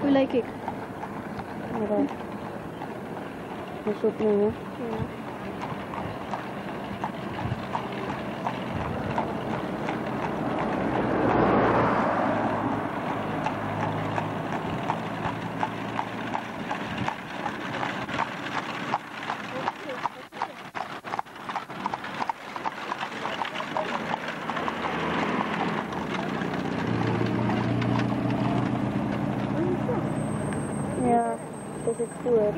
Hoe lyk ek? Ja. Dis op nie, hè? Ja. Ja, dis ek voor.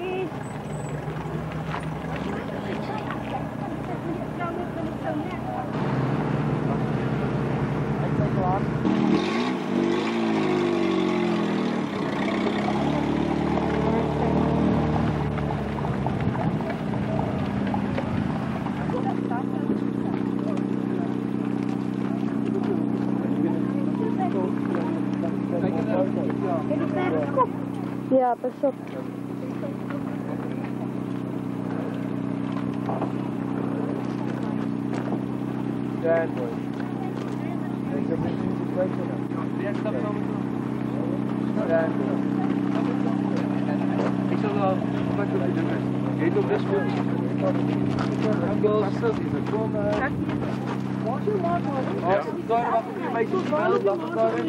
Ja, pas op. Bad boy. Denk dat dit niet de tweede is. Ja, stap zo met ik zal wel wat je doen. Eet op best goed. Ja, daar wacht je mee te spelen. Wacht daar in.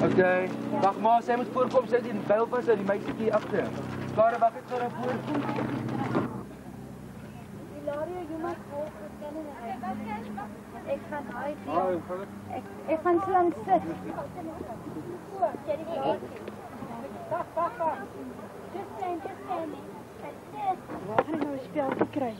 Oké, wacht maar, zij moet voorkomen, zij die bijl van zij, die meisje hier achter. Klaar, wacht ik ga voor. Ik ga slang sit. Waar gaan we nou 'n spel te kry?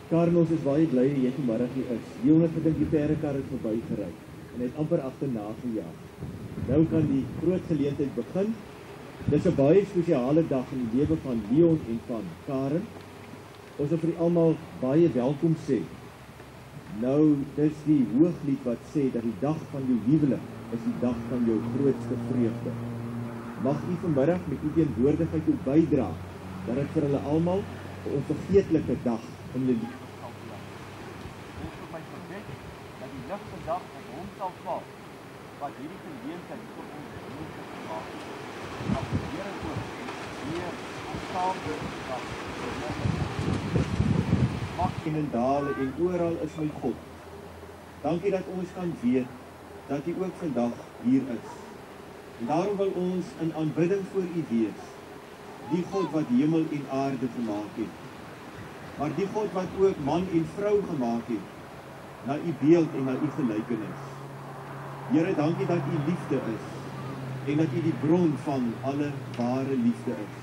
Karen, ons is baie bly dat jy vanmiddag hier is. Leon het gedink die perdekar het verby gery en het amper agterna gejaag. Nou kan die groot geleentheid begin. Dis 'n baie spesiale dag in die lewe van Leon en van Karen. Ons wil vir die almal baie welkom sê. Nou, dis die hooglied wat sê dat die dag van jou huwelik is die dag van jou grootste vreugde. Mag u vanmiddag met u teenwoordigheid toe bydra dat dit vir hulle almal 'n onvergeetlike dag in hulle lewe sal bly. Ons wil my gebed dat die lig vandag op hom sal val, wat hierdie geleentheid vir ons moontlik gemaak het. Dat die Here ook weer ons saam mag. Mag en dale en oral is my God. Dankie dat ons kan weet dat U ook vandag hier is. En daarom wil ons in aanbidding voor U wees. Die God wat hemel en aarde gemaak het. Maar die God wat ook man en vrou gemaak het, na U beeld en na U gelykenis. Here, dankie dat U liefde is, en dat U die bron van alle ware liefde is.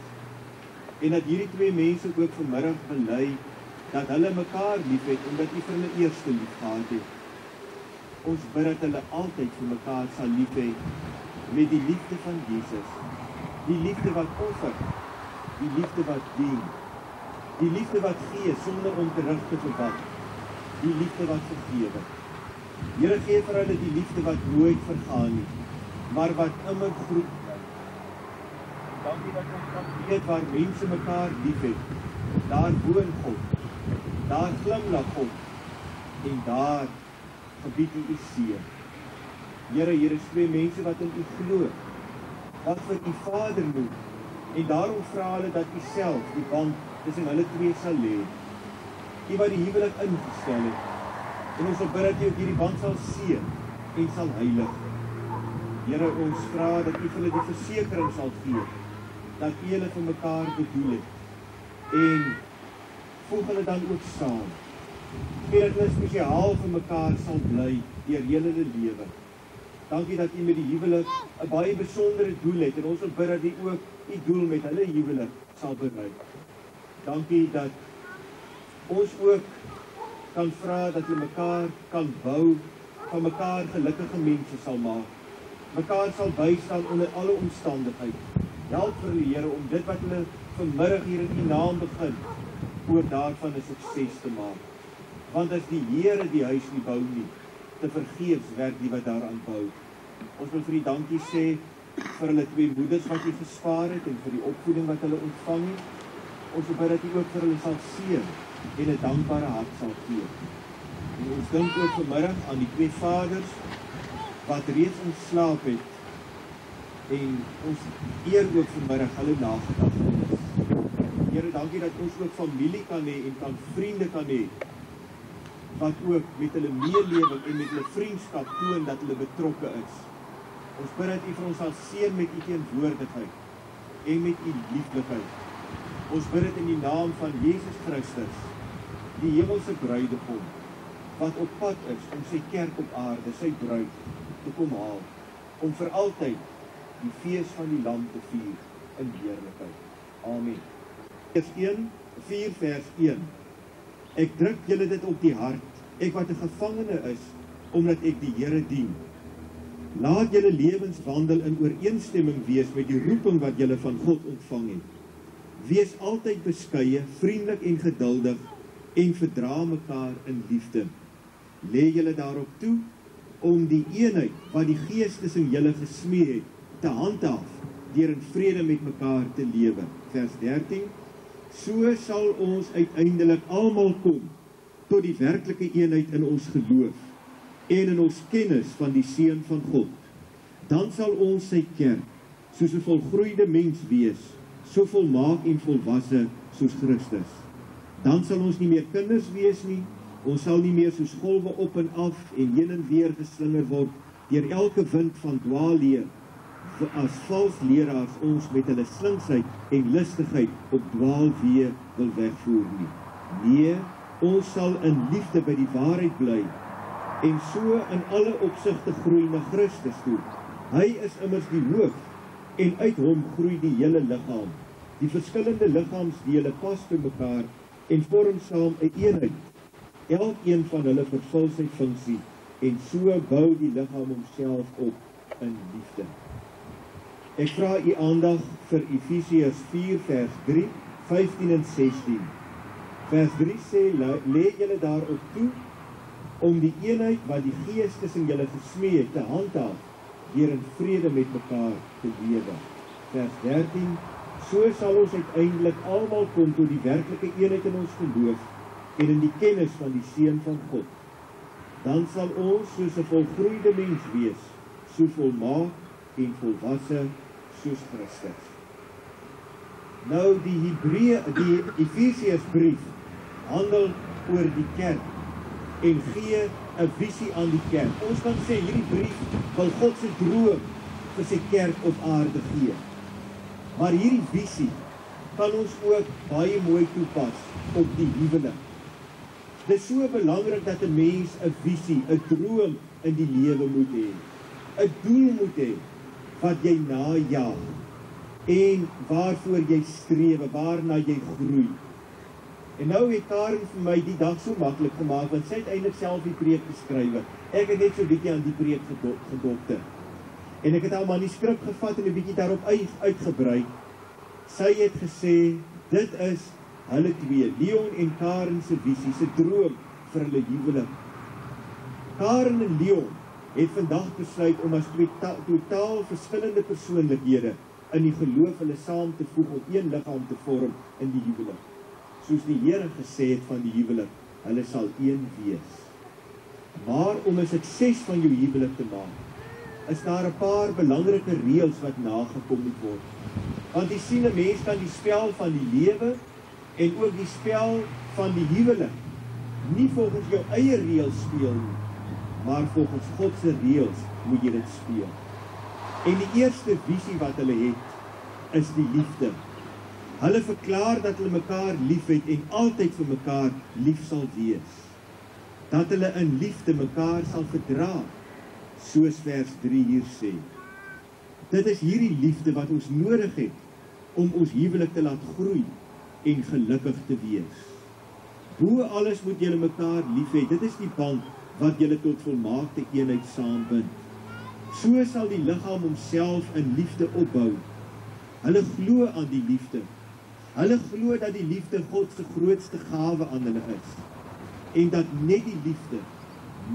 En dat hierdie twee mense ook vanmiddag bely, dat hulle mekaar lief het, omdat U vir hulle eerste lief gehad het. Ons bid dat hulle altyd vir mekaar sal lief hê, met die liefde van Jesus. Die liefde wat offer, die liefde wat dien, die liefde wat gee sonder om terug te verwag, die liefde wat vergewe. Here, gee vir hulle die liefde wat nooit vergaan nie, maar wat immer groet bly. Dankie dat ons kan weet waar mense mekaar lief het, daar woon God, daar glimlag God, en daar gebied U seën. Here, hier is twee mense wat in U glo, wat vir U Vader noem, en daarom vra hulle dat U self die band tussen hulle twee sal lê. U wat die huwelik ingestel het, en ons wil bid dat U ook hierdie band sal seën en sal heilig. Here, ons vra dat U vir hulle die versekering sal gee, dat U hulle vir mekaar bedoel het, en voeg hulle dan ook saam. Gee dat hulle spesiaal vir mekaar sal bly deur hele lewe. Dankie dat U met die huwelik 'n baie besondere doel het, en ons wil bid dat U ook U doel met hulle huwelik sal bereik. Dankie dat ons ook kan vra dat hulle mekaar kan bou, van mekaar gelukkige mense sal maak, mekaar sal bystaan onder alle omstandighede. Help vir hulle, Here, om dit wat hulle vanmiddag hier in U naam begin, ook daarvan 'n sukses te maak. Want as die Here die huis nie bou nie, te vergeefs werk die wat daaraan bou. Ons wil vir U dankie sê vir hulle twee moeders wat U gespaar het en vir die opvoeding wat hulle ontvang het. Ons wil bid dat U ook vir hulle sal seën en 'n dankbare hart sal gee. En ons dink ook vanmiddag aan die twee vaders wat reeds ontslaap het, en ons eer ook vanmiddag hulle nagedagtenis. Here, dankie dat ons ook familie kan hê en kan vriende kan hê, wat ook met hulle meelewing en met hulle vriendskap toon dat hulle betrokke is. Ons bid dat U vir ons sal seën met U teenwoordigheid en met U lieflikheid. Ons bid dit in die naam van Jesus Christus, die hemelse bruidegom, wat op pad is om sy kerk op aarde, sy bruid, te kom haal, om vir altyd die fees van die Lam te vier in heerlikheid. Amen. Efesiërs 4 vers 1. Ek druk julle dit op die hart, ek wat 'n gevangene is, omdat ek die Here dien. Laat julle lewenswandel in ooreenstemming wees met die roeping wat julle van God ontvang het. Wees altyd beskeie, vriendelik en geduldig en verdra mekaar in liefde. Lê julle daarop toe om die eenheid wat die Gees tussen julle gesmee het te handhaaf deur in vrede met mekaar te lewe. Vers 13. So sal ons uiteindelik almal kom tot die werklike eenheid in ons geloof en in ons kennis van die Seun van God. Dan sal ons sy kerk soos 'n volgroeide mens wees, so volmaak en volwasse soos Christus. Dan sal ons nie meer kinders wees nie, ons sal nie meer soos golwe op en af en heen en weer geslinger word deur elke wind van dwaalleer, as vals leraars ons met hulle slinksheid en listigheid op dwaalweë wil wegvoer nie. Nee, ons sal in liefde by die waarheid bly en so in alle opsigte groei na Christus toe. Hy is immers die hoof en uit hom groei die hele liggaam. Die verskillende liggaamsdele pas by mekaar en vorm saam 'n eenheid. Elkeen van hulle vervul sy funksie en so bou die liggaam homself op in liefde. Ek vra u aandag vir Efesiërs 4 vers 3, 15 en 16. Vers 3 sê, lê julle daarop toe om die eenheid wat die Gees tussen julle gesmee het te handhaaf deur in vrede met mekaar te lewe. Vers 13. So sal ons uiteindelik almal kom tot die werklike eenheid in ons geloof en in die kennis van die Seun van God. Dan sal ons soos 'n volgroeide mens wees, so volmaak en volwasse soos Christus. Nou die Efesiërsbrief handel oor die kerk en gee 'n visie aan die kerk. Ons kan sê hierdie brief wil God se droom vir sy kerk op aarde gee. Maar hierdie visie kan ons ook baie mooi toepas op die huwelik. Dit is so belangrik dat 'n mens 'n visie, 'n droom in die lewe moet hê. 'n Doel moet hê wat jy najaag en waarvoor jy streef, waarna jy groei. En nou het Karen vir my die dag so maklik gemaak, want sy het eintlik self die preek geskrywe. Ek het net so 'n bietjie aan die preek gedokter. En ek het haar manuskrip gevat en 'n bietjie daarop uitgebrei. Sy het gesê, dit is hulle twee, Leon en Karen se visie, se droom vir hulle huwelik. Karen en Leon het vandag besluit om as twee totaal verskillende persoonlikhede in die geloof hulle saam te voeg om een liggaam te vorm in die huwelik. Soos die Here gesê het van die huwelik, hulle sal een wees. Maar om 'n sukses van jou huwelik te maak, is daar 'n paar belangrike reëls wat nagekom moet word. Want jy sien, 'n mens kan die spel van die lewe en ook die spel van die huwelik nie volgens jou eie reëls speel nie, maar volgens God se reëls moet jy dit speel. En die eerste visie wat hulle het, is die liefde. Hulle verklaar dat hulle mekaar liefhet en altyd vir mekaar lief sal wees. Dat hulle in liefde mekaar sal verdra, soos vers 3 hier sê. Dit is hierdie liefde wat ons nodig het om ons huwelik te laat groei en gelukkig te wees. Bo alles moet julle mekaar lief hê. Dit is die band wat julle tot volmaakte eenheid saambind. So sal die liggaam homself in liefde opbou. Hulle glo aan die liefde. Hulle glo dat die liefde God se grootste gawe aan hulle is. En dat net die liefde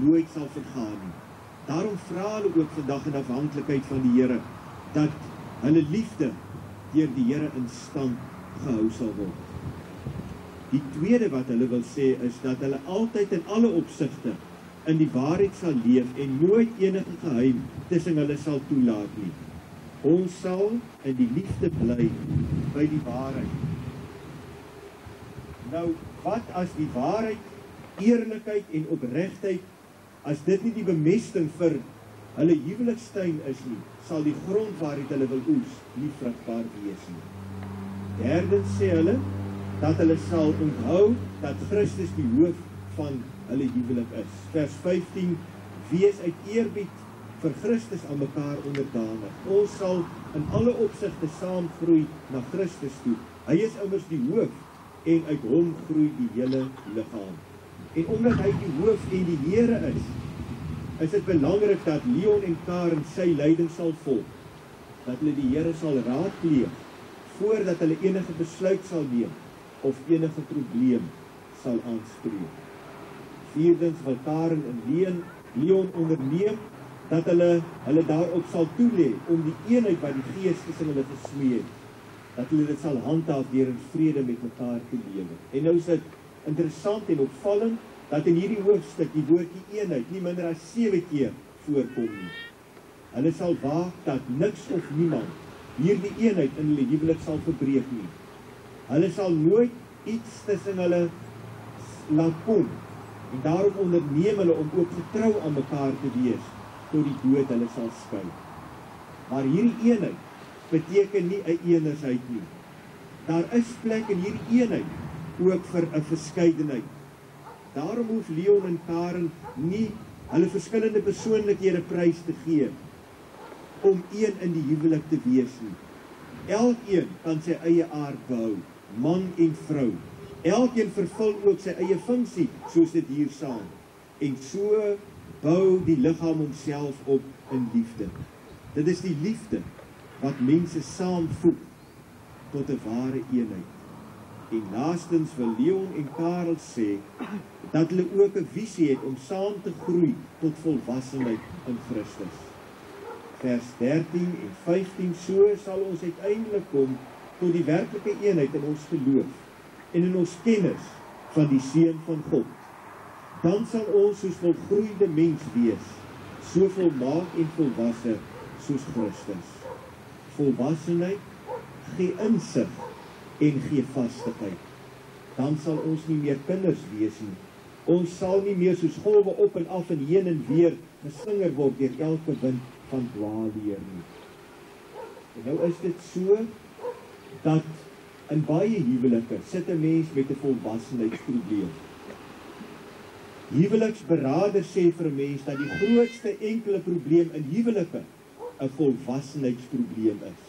nooit sal vergaan nie. Daarom vra hulle ook vandag in afhanklikheid van die Here, dat hulle liefde deur die Here in stand gehou sal word. Die tweede wat hulle wil sê is dat hulle altyd in alle opsigte in die waarheid sal leef en nooit enige geheim tussen hulle sal toelaat nie. Ons sal in die liefde bly by die waarheid. Nou, wat as die waarheid, eerlikheid en opregtheid, as dit nie die bemesting vir hulle huwelikstuin is nie, sal die grond waaruit hulle wil oes nie vrugbaar wees nie. Derdens sê hulle dat hulle sal onthou dat Christus die hoof van hulle huwelik is. Vers 15, wees uit eerbied vir Christus aan mekaar onderdanig. Ons sal in alle opsigte saam groei na Christus toe. Hy is immers die hoof en uit hom groei die hele liggaam. En omdat hy die hoof en die Here is dit belangrik dat Leon en Karen sy leiding sal volg, dat hulle die Here sal raadpleeg voordat hulle enige besluit sal neem of enige probleem sal aanspreek. Vierdens wil Karen en Leon onderneem dat hulle daarop sal toelê om die eenheid wat die Gees tussen hulle gesmee het, dat hulle dit sal handhaaf deur in vrede met mekaar te lewe. En nou is dit interessant en opvallend dat in hierdie hoofstuk die woordjie eenheid nie minder as 7 keer voorkom nie. Hulle sal waak dat niks of niemand hierdie eenheid in hulle huwelik sal verbreek nie. Hulle sal nooit iets tussen hulle laat kom en daarom onderneem hulle om ook getrou aan mekaar te wees tot die dood hulle sal skei. Maar hierdie eenheid beteken nie 'n eenheid nie. Daar is plek in hierdie eenheid ook vir 'n verskeidenheid. Daarom hoef Leon en Karen nie hulle verskillende persoonlikhede prys te gee om een in die huwelik te wees nie. Elkeen kan sy eie aard behou, man en vrou. Elkeen vervul ook sy eie funksie, soos dit hier staan. En so bou die liggaam homself op in liefde. Dit is die liefde wat mense saamvoeg tot 'n ware eenheid. En laastens wil Leon en Karel sê dat hulle ook 'n visie het om saam te groei tot volwassenheid in Christus. Vers 13 en 15, so sal ons uiteindelik kom tot die werklike eenheid in ons geloof en in ons kennis van die Seun van God. Dan sal ons soos volgroeide mens wees, so volmaak en volwasse soos Christus. Volwassenheid gee insig en gee vastigheid. Dan sal ons nie meer kinders wees nie. Ons sal nie meer soos golwe op en af en heen en weer geslinger word deur elke wind van dwaalleer nie. En nou is dit so dat in baie huwelike sit 'n mens met 'n volwassenheidsprobleem. Huweliksberaders sê vir 'n mens dat die grootste enkele probleem in huwelike 'n volwassenheidsprobleem is.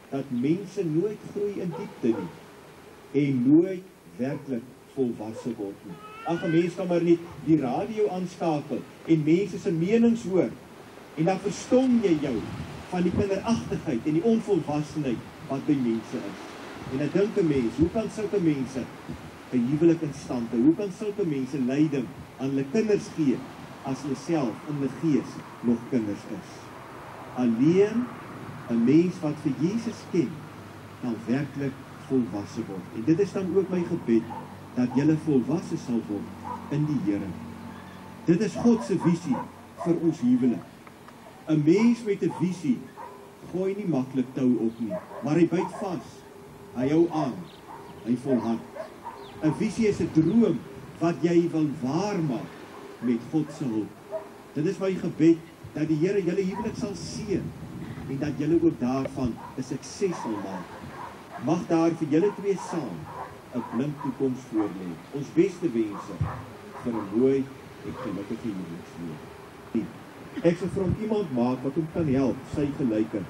Dat mense nooit groei in diepte nie en nooit werklik volwasse word nie. Ag, 'n mens kan maar net die radio aanskakel en mense se menings hoor en dan verstom jy jou van die kinderagtigheid en die onvolwassenheid wat by mense is. En dan dink 'n mens, hoe kan sulke mense 'n huwelik in stand hou? Hoe kan sulke mense leiding aan hulle kinders gee as hulle self in hulle gees nog kinders is? Alleen 'n mens wat vir Jesus ken, kan werklik volwasse word. En dit is dan ook my gebed, dat julle volwasse sal word in die Here. Dit is God se visie vir ons huwelik. 'n Mens met 'n visie gooi nie maklik tou op nie, maar hy byt vas. Hy hou aan. Hy volhard. 'n Visie is 'n droom wat jy wil waarmaak met God se hulp. Dit is my gebed dat die Here julle huwelik sal seën en dat julle ook daarvan 'n sukses sal maak. Mag daar vir julle twee saam 'n blink toekoms voorlê. Ons beste wense vir 'n mooi en gelukkige huwelikslewe. Ek sal vir hom iemand maak wat hom kan help, sy gelyke.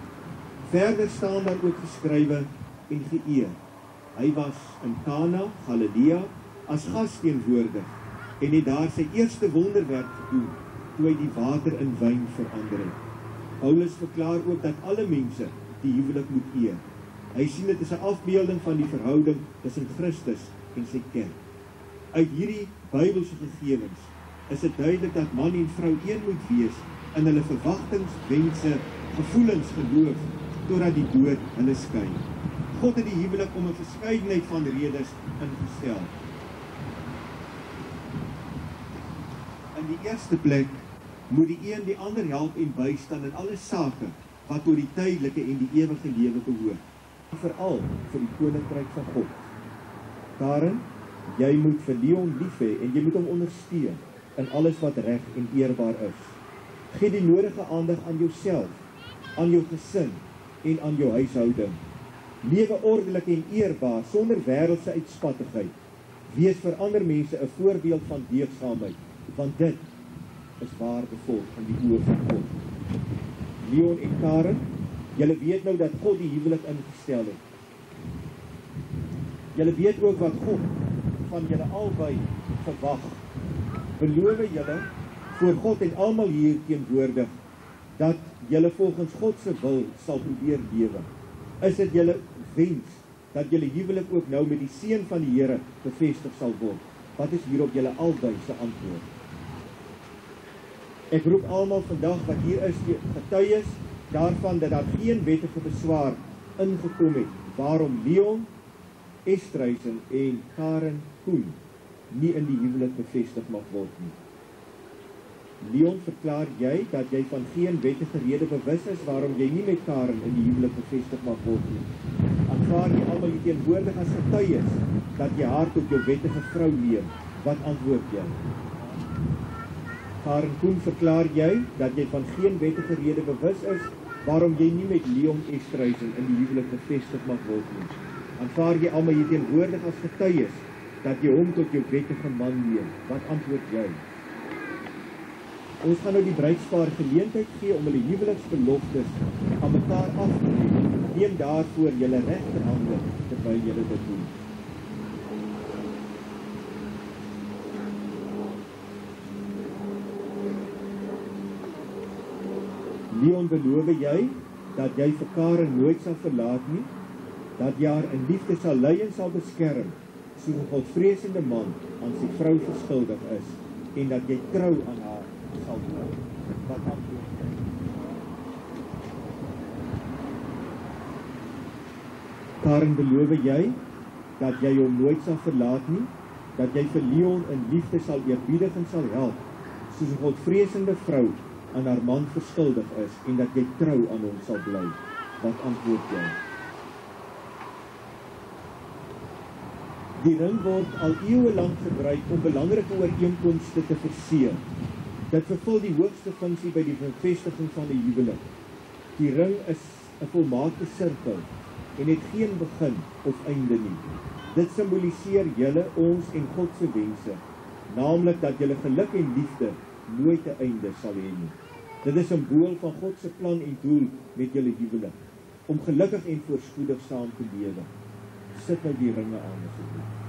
Verder staan daar ook geskrywe en geëer. Hy was in Kana, Galilea, as gasteenwoordig en het daar sy eerste wonderwerk gedoen, toe hy die water in wyn verander het. Paulus verklaar ook dat alle mense die huwelik moet eer. Hy sien dit as 'n afbeelding van die verhouding tussen Christus en sy kerk. Uit hierdie Bybelse gegevens is dit duidelik dat man en vrou een moet wees in hulle verwagtings, wense, gevoelens, geloof, totdat die dood hulle skei. God het die huwelik om 'n verskeidenheid van redes ingestel. In die eerste plek moet die een die ander help en bystaan in alle sake wat tot die tydelike en die ewige lewe behoort. Veral vir die koninkryk van God. Karen, jy moet vir Leon lief hê en jy moet hom ondersteun in alles wat reg en eerbaar is. Gee die nodige aandag aan jouself, aan jou gesin en aan jou huishouding. Lewe ordelik en eerbaar sonder wêreldse uitspattigheid. Wees vir ander mense 'n voorbeeld van deugdsaamheid, want dit is waardevol in die oë van God. Leon en Karen, julle weet nou dat God die huwelik ingestel het. Julle weet ook wat God van julle albei verwag. Beloof julle voor God en almal hier teenwoordig dat julle volgens God se wil sal probeer lewe. Is dit julle wens dat julle huwelik ook nou met die seën van die Here bevestig sal word? Wat is hierop julle albei se antwoord? Ek roep almal vandag wat hier is getuies daarvan dat daar geen wettige beswaar ingekom het waarom Leon, Estreisen en Karen Koen nie in die huwelik bevestig mag word nie. Leon, verklaar jy dat jy van geen wettige rede bewus is waarom jy nie met Karen in die huwelik bevestig mag word nie? Aanvaar jy almal hier teenwoordig as getuies dat jy haar tot jou wettige vrou neem? Wat antwoord jy? Karen Koen, verklaar jy dat jy van geen wettige rede bewus is waarom jy nie met Leon Estreisen in die huwelik bevestig mag word nie? Aanvaar jy almal hier teenwoordig as getuies dat jy hom tot jou wettige man neem? Wat antwoord jy? Ons gaan nou die bruidspaar geleentheid gee om hulle huweliksbeloftes aan mekaar af te neem. Neem daarvoor julle regterhande terwyl julle dit doen. Leon, beloof jy dat jy vir Karen nooit sal verlaat nie, dat jy haar in liefde sal lei en sal beskerm, soos 'n godvreesende man aan sy vrou verskuldig is, en dat jy trou aan haar sal bly? Wat antwoord jy? Karen, beloof jy dat jy hom nooit sal verlaat nie, dat jy vir Leon in liefde sal eerbiedig en sal help, soos 'n godvreesende vrou aan haar man verskuldig is, en dat jy trou aan hom sal bly? Wat antwoord jy? Die ring word al eeue lank gebruik om belangrike ooreenkomste te verseël. Dit vervul die hoogste funksie by die bevestiging van 'n huwelik. Die ring is 'n volmaakte sirkel en het geen begin of einde nie. Dit simboliseer julle, ons en God se wense, naamlik dat julle geluk en liefde nooit 'n einde sal hê nie. Dit is 'n simbool van God se plan en doel met julle huwelik, om gelukkig en voorspoedig saam te lewe. Sit nou die ringe aan asseblief.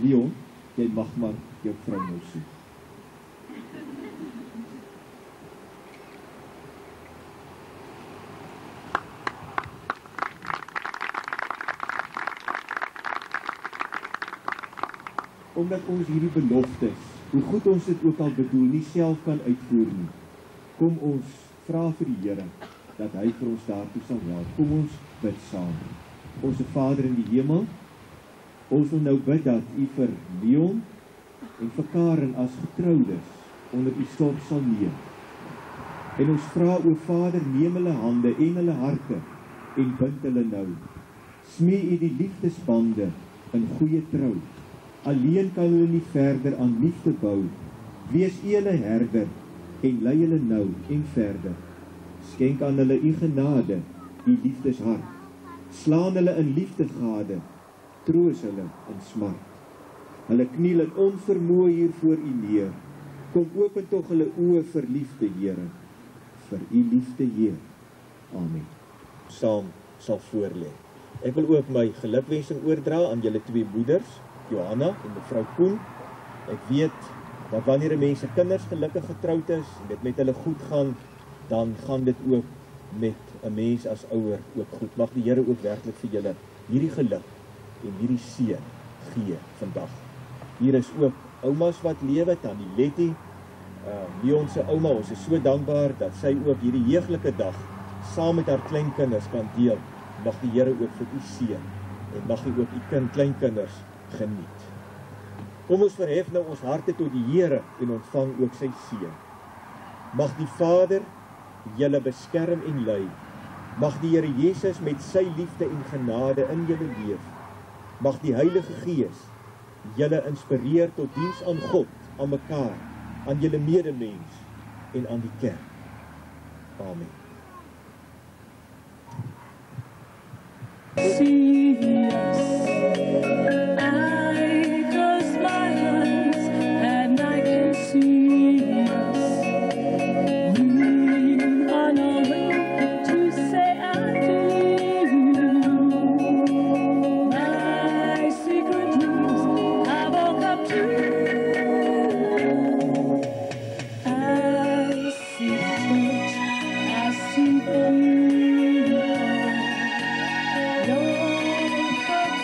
Leon, jy mag maar jou vrou nou soek. Omdat ons hierdie beloftes, hoe goed ons dit ook al bedoel, nie self kan uitvoer nie, kom ons vra vir die Here, dat hy vir ons daartoe sal help. Kom ons bid saam. Onse Vader in die hemel, ons wil nou bid dat u vir Leon en vir Karen as getroudes onder u sorg sal neem. En ons vra, o Vader, neem hulle hande en hulle harte en bind hulle nou. Smee u die liefdesbande in goeie trou. Alleen kan hulle nie verder aan liefde bou. Wees u hulle herder en lei hulle nou en verder. Skenk aan hulle u genade, u liefdeshart. Slaan hulle in liefde gade, troos hulle in smart. Hulle kniel in onvermoë hier voor u neer. Kom open tog hulle oë vir liefde, Here, vir u liefde, Heer. Amen. Saam sal voorlê. Ek wil ook my gelukwensing oordra aan julle twee moeders, Johanna en mevrou Koen. Ek weet dat wanneer 'n mens se kinders gelukkig getroud is en dit met hulle goed gaan, dan gaan dit ook met 'n mens as ouer ook goed. Mag die Here ook werklik vir julle hierdie geluk en hierdie seën gee vandag. Hier is ook oumas wat lewe, Tannie Letty, Leon se ouma. Ons is so dankbaar dat sy ook hierdie heuglike dag saam met haar kleinkinders kan deel. Mag die Here ook vir u seën en mag u ook u kleinkinders geniet. Kom ons verhef nou ons harte tot die Here en ontvang ook sy seën. Mag die Vader julle beskerm en lei. Mag die Here Jesus met sy liefde en genade in julle leef. Mag die Heilige Gees julle inspireer tot diens aan God, aan mekaar, aan julle medemens en aan die kerk. Amen. See us. I close my hands and I can see us. We are on our way to say adieu. My secret dreams have all come true. I see touch, I see you. Don't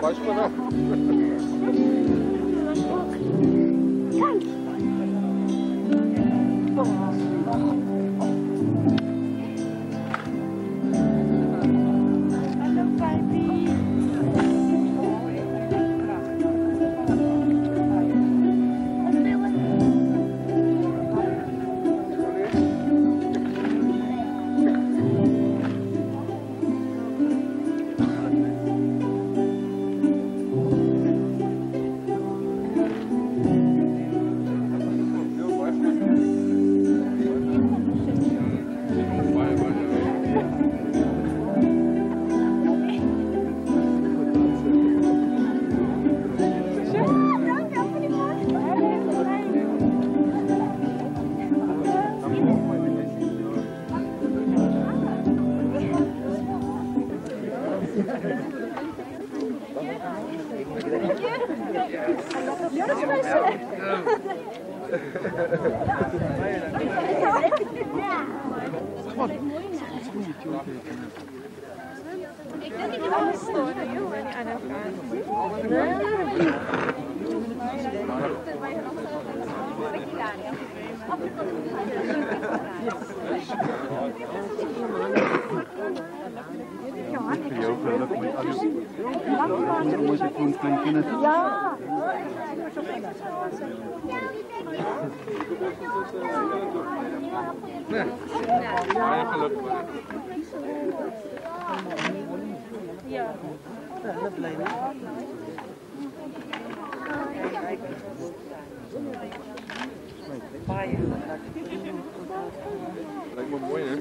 Was vanaf? Hallo, baby. Ik denk niet alles storen, joh, en die andere Jou geluk met alles. Moet ik gewoon klein kinderen. Ja. Nee. Baie geluk. Ja. Lijkt me mooi, hè?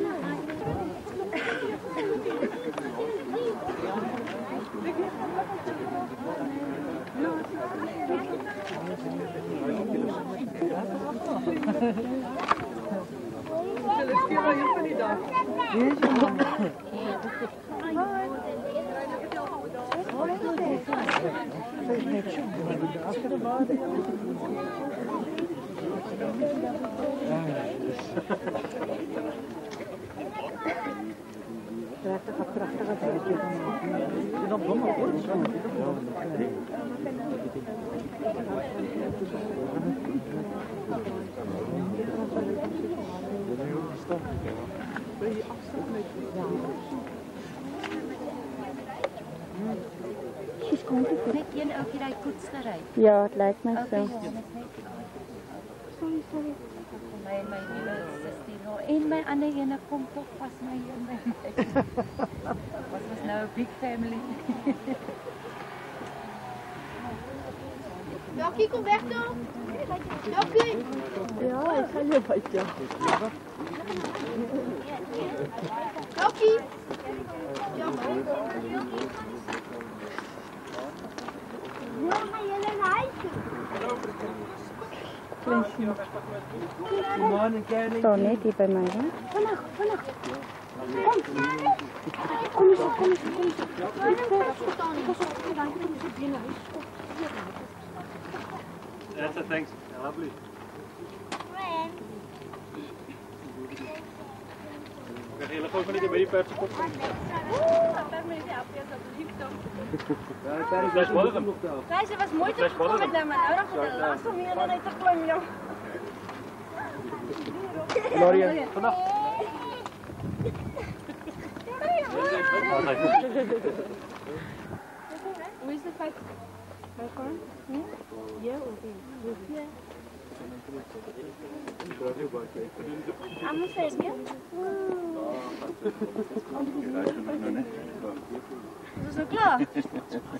Net een ouetjie daai koets gery. Ja, het lijkt mij zo. My nuwe suster en my ander ene kom tog pas my hier by my. Wat was nou 'n big family. Jackie, kom weg dan. Jackie. Ja, ik ga je bij jou. Jackie. Ja, ga jullie naar huis toe? Zo, net hier bij mij, hè? Vannacht. Kom eens op. That's a thanks. Lovely. Krijg je gewoon van die bij die persen kop? Ze was mooi te komen met hem, maar nou dan gaat de last om hier dan te klimmen, joh. Lorien, vanaf. Hoe is de feit? Ja, oké. Anders is het. We zijn klaar.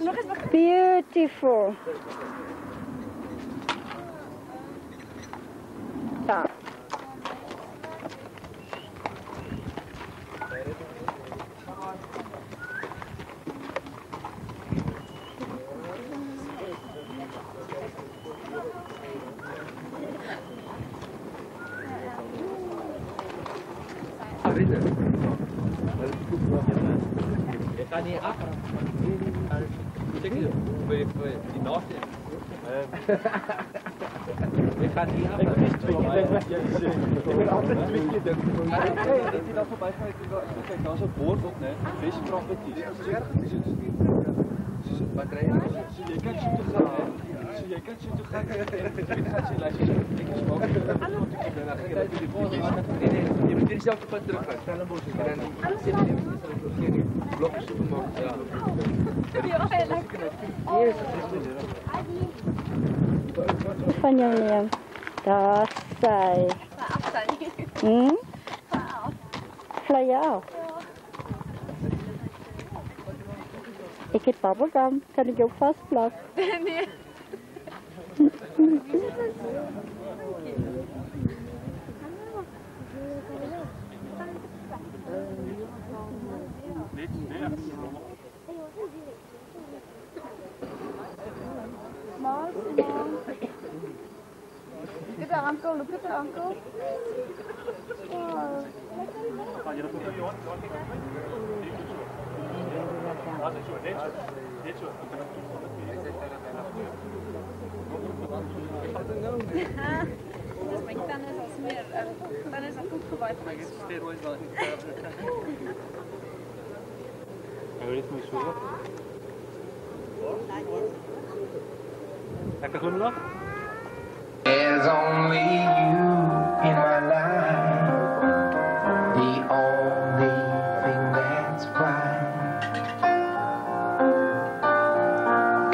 Nog eens beginnen. Beautiful. Ja. Je gaat niet af. Check je bij die naast. Je gaat niet af. Ik ben altijd 2 keer dit. Als je dat voorbij gaat, kijk, dan is het bord op, né? Viskrampetjes. Dat is erg. battery en so. So jy kan so toe gaan, hè. So jy kan so toe gaan. Jy gaan so luister, so netjies maak. Dan gaan jy die nee, jy moet hierdie selfde pad terug gaan. Stellenbosch en dan sê jy die blok supermark. Ja. Van jou neem. Daar sy. Vlei jou af. Ik heb bubblegum. Kan ik ook vastplakken? Nee. Look at the uncle, look at the uncle. Wow. Dus mijn tanden is al smeer. Tanden is al goed gewaaid. Maar ik steroids wel niet. Hij wil iets meer zoeken. Lekker glimlach? There's only you in my life, the only thing that's right.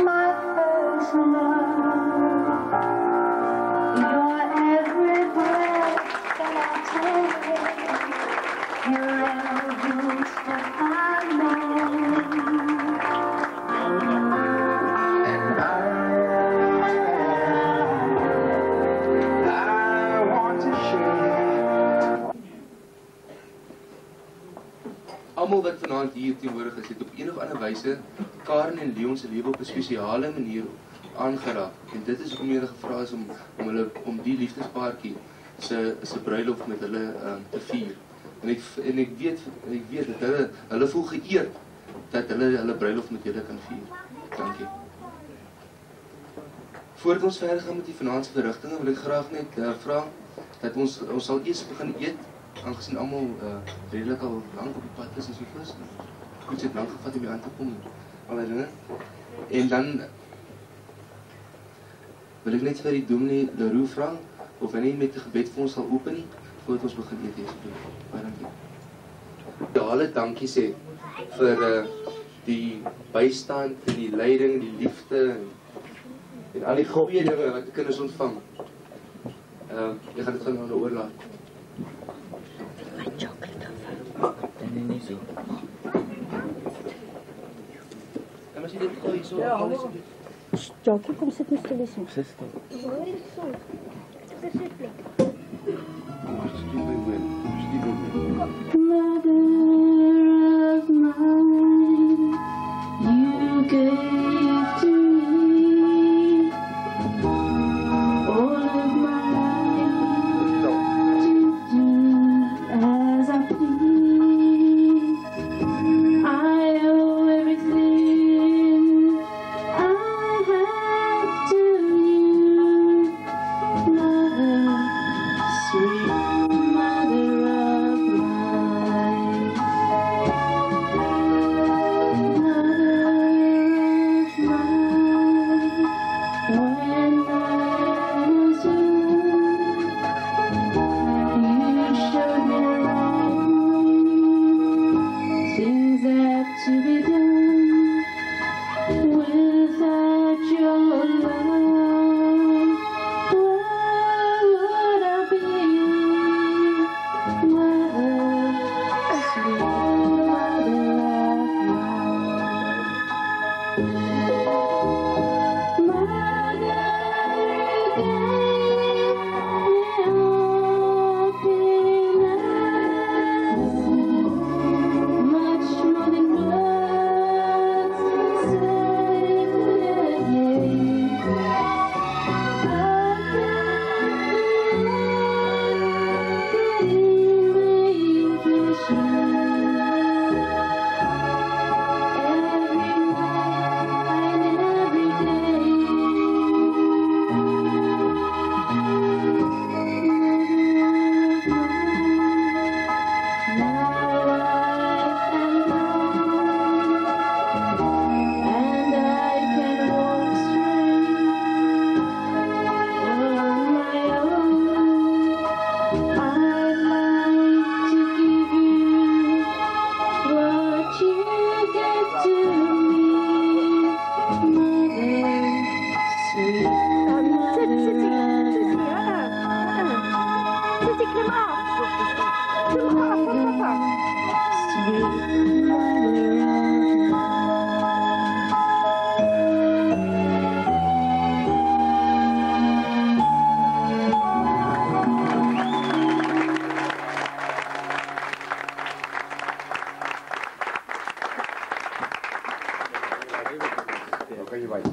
My first love, your every breath that I take, your every step I make, and I want to share. Almal wat vanaand hier teenwoordig is, het op een of ander wyse Karen en Leon se lewe op 'n spesiale manier aangeraak. En dit is hoekom hulle gevra is om die liefdespaartjie se bruilof met hulle te vier. En ek weet dat hulle voel geëerd dat hulle bruilof met julle kan vier. Dankie. Voordat ons verder gaan met die vanaandse verrigtinge, wil ek graag net vra dat ons sal eers begin eet, aangesien almal redelik al lank op die pad is en so voort. Goed, het lank gevat om hier aan te kom, allerlei dinge. En dan wil ek net vir die dominee Leroux vra of hy net met 'n gebed vir ons sal open nie voordat ons begin eet asseblief. Baie dankie. Dale dankie sê vir die bystand en die leiding, die liefde en al die goeie dinge wat die kinders ontvang. Jy gaan dit gaan nou oorlaat. Nee, zo. En as jy dit gooi so, Jokie, kom sit met stil eens. Mother of mine, you gave to me all of my life to do as I please. I owe everything I have to you, Mother, sweet Mother of mine. Mother of mine, when I was young, you showed me right things that to be done. Without your love, where would I be? Mother, sweet Mother of mine. Mother, you gave me happiness, much more than words say every night. Kan jy wys?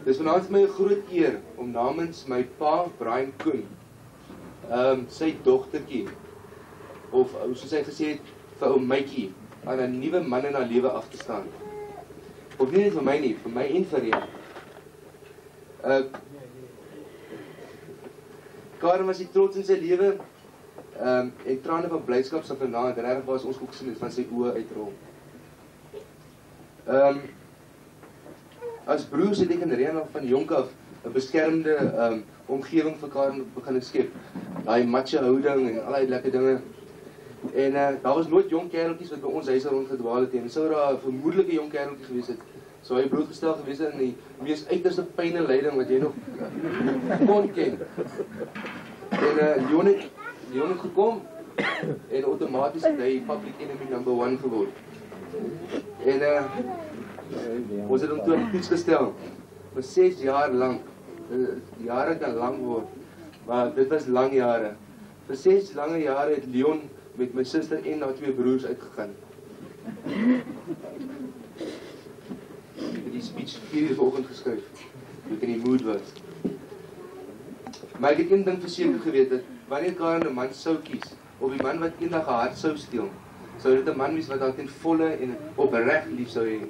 Dis vanaand vir my 'n groot eer om namens my pa, Brian Koen, sy dogtertjie, of soos hy gesê het, vir ou Mytjie, aan 'n nuwe man in haar lewe af te staan. Of nie net vir my nie, vir my en vir jou. Karen was die trots in sy lewe, en trane van blydskap sal vanaand regtig waar ons ook sien het van sy oë uitrol. As broers het ek en Rian van jonk af 'n beskermende omgewing vir Karen begin skep. Daai matche houding en al die lekker dinge. En daar was nooit jong kereltjies wat by ons huis rondgedwaal het en sou daar 'n vermoedelike jong kereltjie gewees het. Sou hy blootgestel gewees het in die mees uiterste pyn en lyding wat jy nog kon ken. En Leon het gekom en outomaties het hy public enemy number 1 geword. En ons het hom toe aan die toets gestel vir 6 jaar lank. Jare kan lang word, maar dit was lang jare. Vir 6 lange jare het Leon met my suster en haar 2 broers uitgegaan. Ek het die speech 4 uur vanoggend geskryf, toe ek in die mood was. Maar ek het een ding verseker geweet, dat wanneer Karen 'n man sou kies, of die man wat eendag haar hart sou steel, sou dit 'n man wees wat haar ten volle en opreg lief sou hê.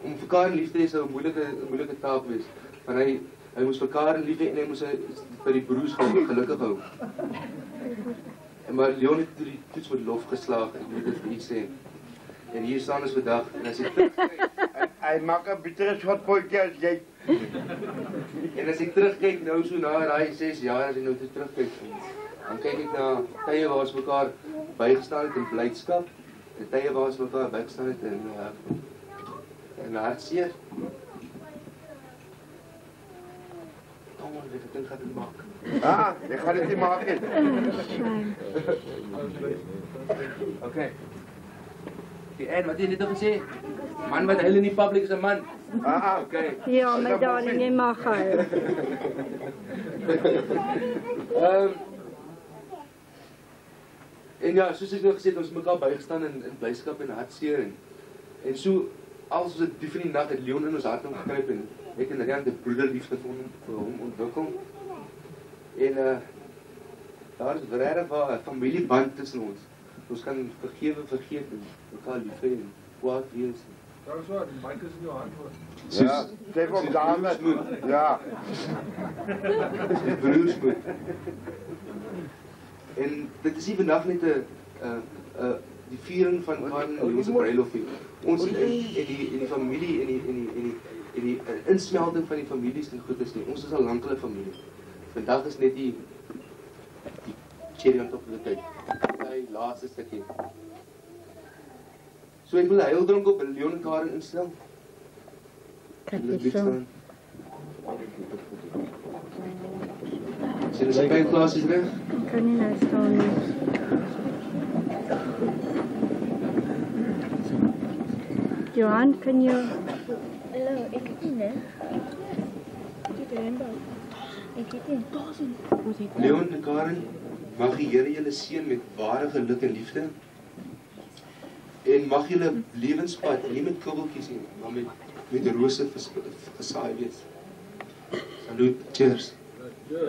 Om vir Karen lief te hê sou 'n moeilike taak wees. Want hy moes vir Karen lief hê en hy moes vir die broers gelukkig hou. Maar Leon het toe die toets met lof geslaag, ek moet dit vir u sê. En hier staan ons vandag en as ek terugkyk, Hy maak 'n bittere schotpotjie as jy. En as ek terugkyk nou so na daai 6 jaar as ek nou terugkyk, dan kyk ek na tye waar ons mekaar bygestaan het in blydskap, en tye waar ons mekaar bygestaan het in hartseer. Kom ons, ek dink gaan dit maak. Jy gaan dit nie maak nie. Okay. En wat jy net gesê? Man wat huil in die public is 'n man. Okay. Ja, my darling, jy mag huil. En ja, soos ek nou gesê het, ons mekaar bygestaan in blydskap en hartseer en so als ons dit diep in die nag het Leon in ons hart omgekruip en ek en Rian die broederliefde vir hom ontwikkel. En daar is regtig 'n familieband tussen ons. Ons kan vergeet en mekaar lief hê en kwaad wees. Daar is wat, die mic is in jou hand hoor. Ja, sê vir dames. Ja. Broers moet. En dit is nie vandag net die viering van ons bruiloft nie. Ons in die familie en die insmelting van die families en goedes nie. Ons is al lank 'n familie. Vandag is net die cherry on top of the cake. Die laaste stukkie. So ek wil 'n heildronk op Leon en Karen instel. Kyk hierso. Sien jy kyk klas is reg? Kan nie nou staan nie. Johan, kan jy... Hallo, ek het nie, né? Ek het rainbow. Ek het nie. Leon en Karen, mag die Here julle seën met ware geluk en liefde. En mag julle lewenspad nie met kubbeltjies nie, maar met rose gesaai wees. Salut, cheers. Jy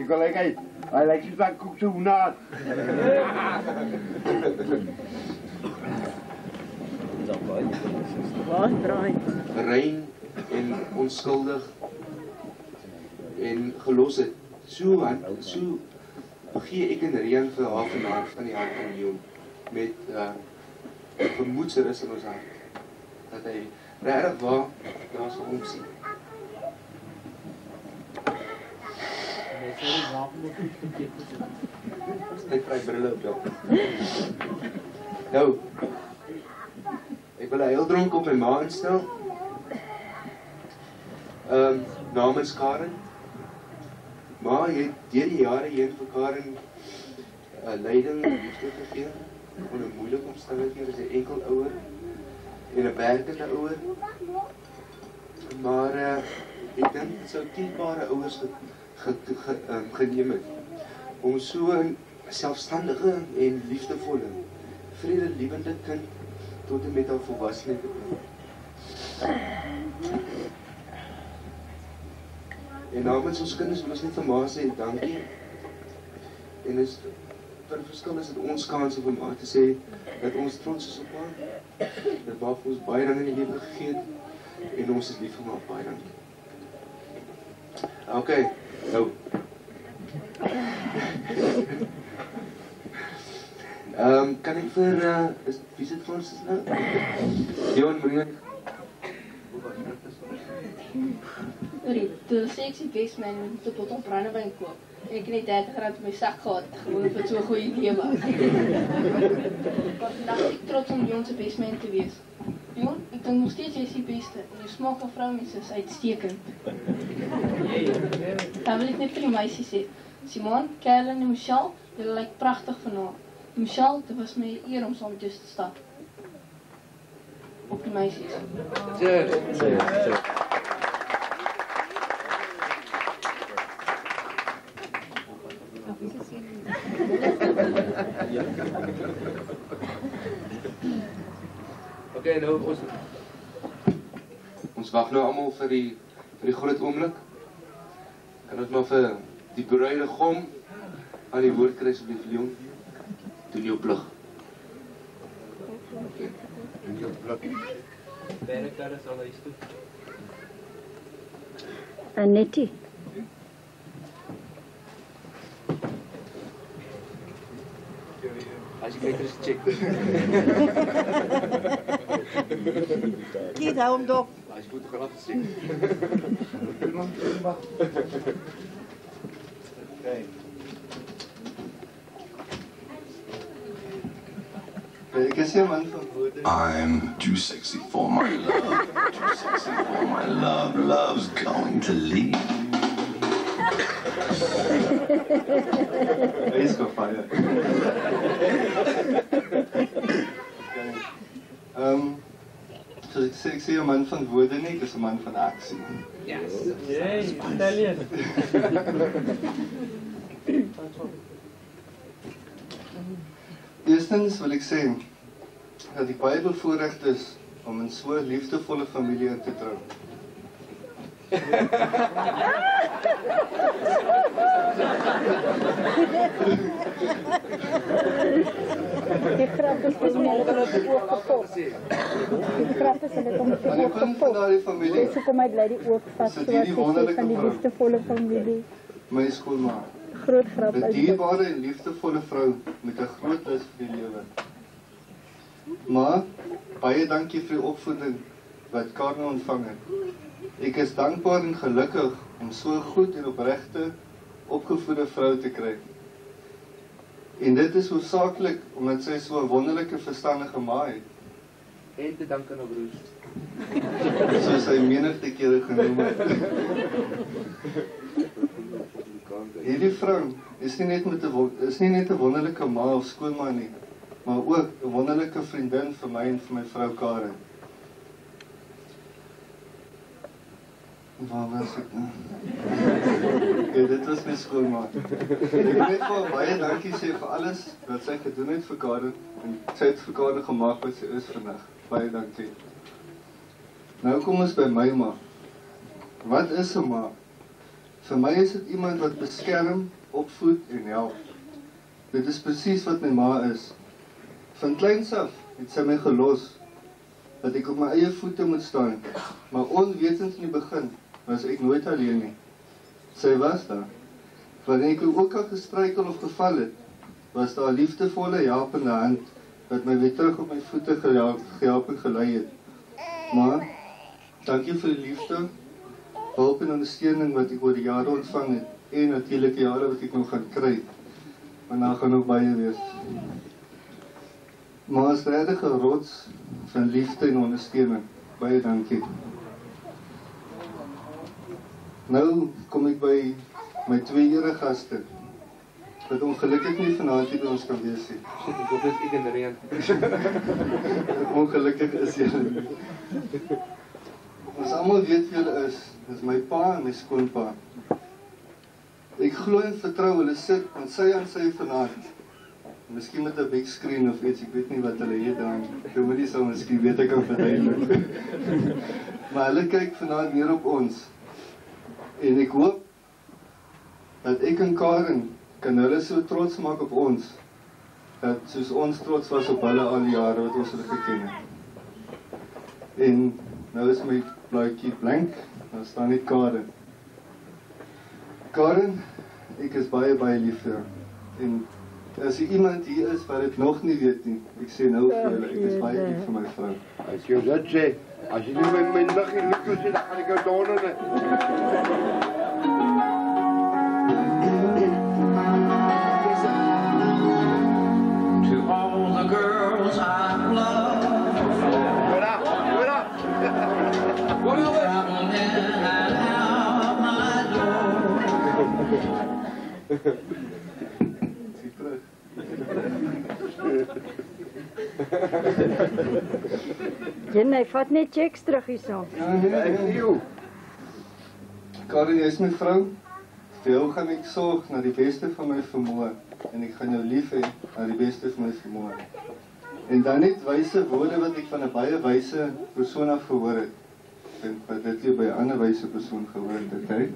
kan lyk hy lyk soos 'n koek so naad. Wat braai? Rein en onskuldig en gelos het. So gee ek en Rian vir haar vanaand van die hart van Leon met vermoedsrus in ons hart. Dat hy regtig waar na ons hom sien. Ek kry brille op jou. Nou, ek wil 'n heildronk op my ma instel. Namens Karen. Maar jy het deur die jare heen vir Karen lyding en liefde gegee in 'n moeilike omstandighede is 'n enkel ouer en 'n werkende ouer. Maar ek dink dit sou kiesbare ouers geneem het om so 'n selfstandige en liefdevolle, vredelievende kind tot en met haar volwassenheid te bring. En namens ons kinders wil ons net vir ma sê dankie. En is vir verskil is dit ons kans om ma te sê dat ons trots is op haar. Dat ma vir ons baie dinge in die lewe gegee het en ons is lief vir ma, baie dankie. Okay, nou. Kan ek vir wie sit vir ons nou? Johan Maria. Toe sê ek die Westman moet 'n bottel brandewyn koop. En ek het net R30 in my sak gehad, gewoon vir so 'n goeie idee was. Vandag is ek trots om Jon se Westman te wees. Jon, ek dink nog steeds jy is die beste en jou smaak van vroumense is uitstekend. Dan wil ek net vir die meisies sê, Simon, Kerlin en Michelle, julle lyk pragtig vanaand. Michelle, dit was my 'n eer om saam met jou te stap. Op die meisies. Okay, nou ons wag nou almal vir die groot oomblik. Kan ons maar vir die bruidegom aan die woord kry asseblief, Leon. Doen jou plig. Okay. Doen jou plig. Werkkarre sal huis toe. Annette. As jy kyk, is check. Kiet, hou hem dop. As jy fotograaf sê. Okay. I'm too sexy for my love, too sexy for my love, love's going to leave. He's got fire. So ek sê 'n man van woorde nie, dis 'n man van aksie. Yes. Yay, Italian. Eerstens wil ek sê dat die baie bevoorreg is om in so 'n liefdevolle familie in te trou. Die grap is dat my oog gepop. Die grap is dat om die oog gepop. So kom my bly die oog vast, so as ek sê van die liefdevolle familie. My skoolma. Groot grap. 'n dierbare en liefdevolle vrou met 'n groot lus vir die lewe. Maar baie dankie vir die opvoeding wat Karno ontvang het. Ek is dankbaar en gelukkig om so goed en opregte opgevoede vrou te kry. En dit is hoofsaaklik omdat sy so 'n wonderlike verstandige ma het. En te dank aan haar broers. Soos hy menige kere genoem het. Hierdie vrou is nie net 'n wonderlike ma of skoonma nie, maar ook 'n wonderlike vriendin vir my en vir my vrou Karen. Waar was ek nou? Ja, dit was my skoonma. Ek wil net vir baie dankie sê vir alles wat sy gedoen het vir Karen en sy het vir Karen gemaak wat sy is vandag. Baie dankie. Nou kom ons by my ma. Wat is 'n ma? Vir my is dit iemand wat beskerm, opvoed en help. Dit is presies wat my ma is. Van kleins af het sy my gelos dat ek op my eie voete moet staan, maar onwetend in die begin was ek nooit alleen nie. Sy was daar. Wanneer ek ook al gestruikel of geval het, was daar 'n liefdevolle, helpende hand wat my weer terug op my voete gehelp en gelei het. Maar dankie vir die liefde, hulp en ondersteuning wat ek oor die jare ontvang het en natuurlik die jare wat ek nog gaan kry. Maar daar gaan nog baie wees. Maar as regtig 'n rots van liefde en ondersteuning. Baie dankie. Nou kom ek by my twee eregaste. wat ongelukkig nie vanaand hier by ons kan wees nie. Of dis ek in die reën. Ongelukkig is julle nie. Ons almal weet wie julle is. Dis my pa en my skoonpa. Ek glo en vertrou hulle sit aan sy vanaand. Miskien met 'n big screen of iets, ek weet nie wat hulle het dan. Dominee sal miskien weet ek kan verduidelik. Maar hulle kyk vanaand neer op ons. En ek hoop dat ek en Karen kan hulle so trots maak op ons, dat soos ons trots was op hulle al die jare wat ons hulle geken het. En nou is my blaadjie blank, daar staan net Karen. Karen, ek is baie lief vir jou. En as iemand hier is wat dit nog nie weet nie, ek sê nou vir julle, ek is baie lief vir my vrou. As jy dit sê, as jy nie my lig hier loop sê, dan gaan ek jou donder. To all the girls I've loved, What up? traveling and out my door. Jy vat net checks terug hierso. Nee. Karen, jy is my vrou. Vir jou gaan ek sorg na die beste van my vermoë. En ek gaan jou lief hê na die beste van my vermoë. En dan net wyse woorde wat ek van 'n baie wyse persoon af gehoor het. En wat dit jy by 'n ander wyse persoon gehoor het, okay?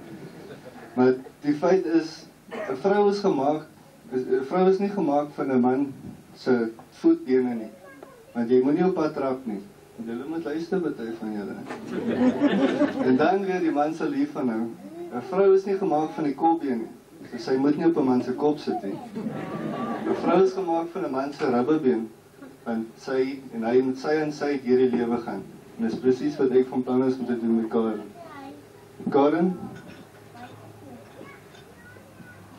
Maar die feit is, 'n vrou is gemaak, 'n vrou is nie gemaak van 'n man se voetbene nie. Want jy moenie op haar trap nie. Julle moet luister baie van julle. En dan weer die man se lief van hom. 'n Vrou is nie gemaak van die kopbeen nie. So sy moet nie op 'n man se kop sit nie. 'n Vrou is gemaak van 'n man se ribbebeen. Want hy moet sy deur die lewe gaan. En dis presies wat ek van plan is om te doen met Karen. Karen,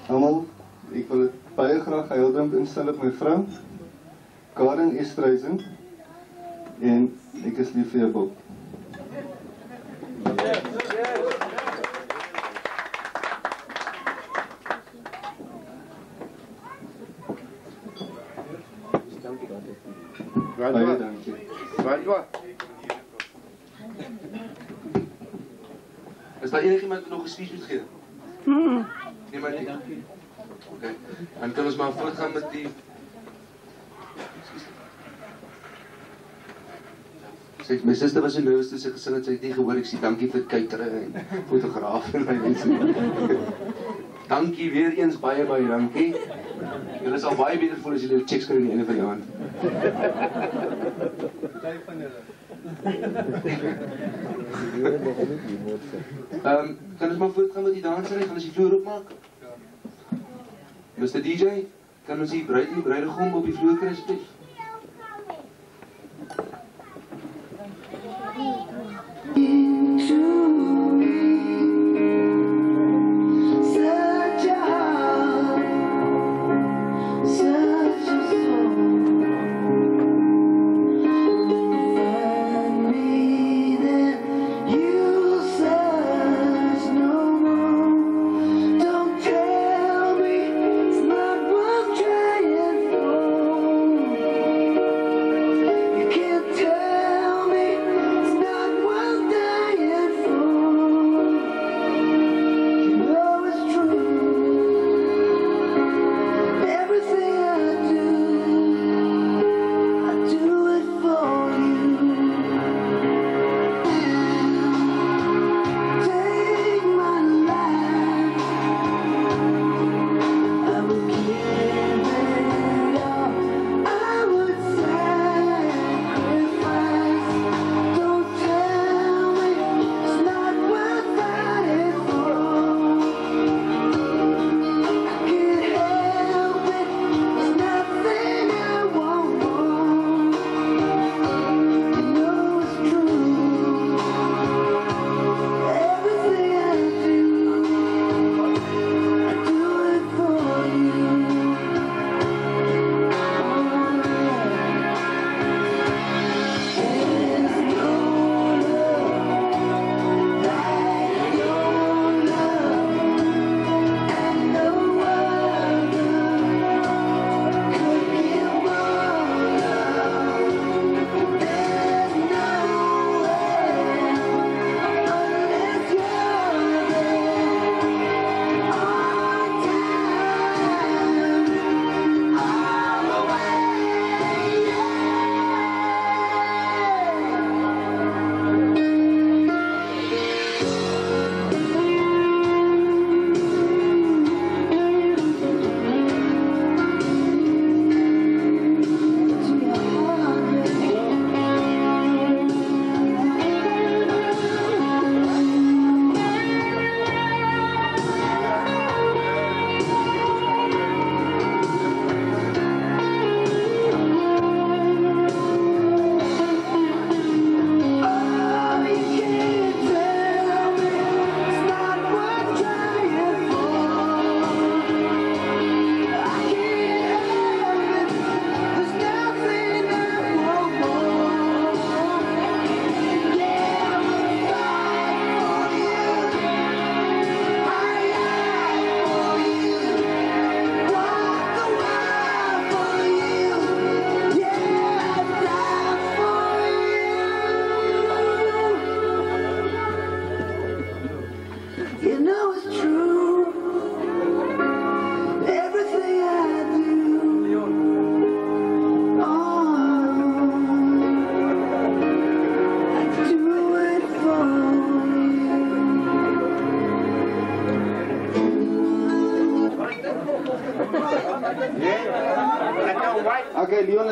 almal, ek wil dit baie graag heildrink instel op my vrou, Karen Estreisen, en ek is lief vir jou, Bob. Baie dankie. Is daar enigiemand wat nog 'n speech moet gee? Niemand nie? Okay. Dan kan ons maar voortgaan met die... My suster was so nervous toe sy gesing het, sy het nie gehoor, ek sê dankie vir kyker en fotograaf en my mense. Dankie weer eens, baie dankie. Julle sal baie beter voel as julle checks kry aan die einde van die aand. Kan ons maar voortgaan met die dansery, gaan ons die vloer opmaak? Mr. DJ, kan ons die bruid en die bruidegom op die vloer kry asseblief? Tell me it's not worth trying for.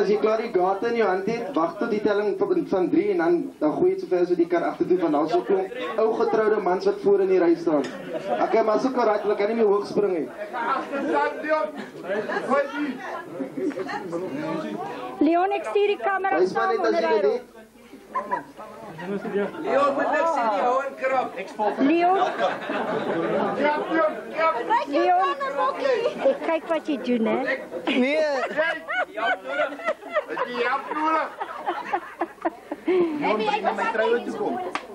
as jy klaar die gate in jou hand het, wag tot die telling van 3 en dan gooi jy sover as die kar agtertoe van daar so klomp ou getroude mans wat voor in die ry staan. Okay, maar so korrek, hulle kan nie meer hoog spring nie. Leon, ek stuur die kamera saam onder hy roep. Leon moet niks sê nie, hou in krap. Leon. Leon, ek kyk wat jy doen, hè? Nee.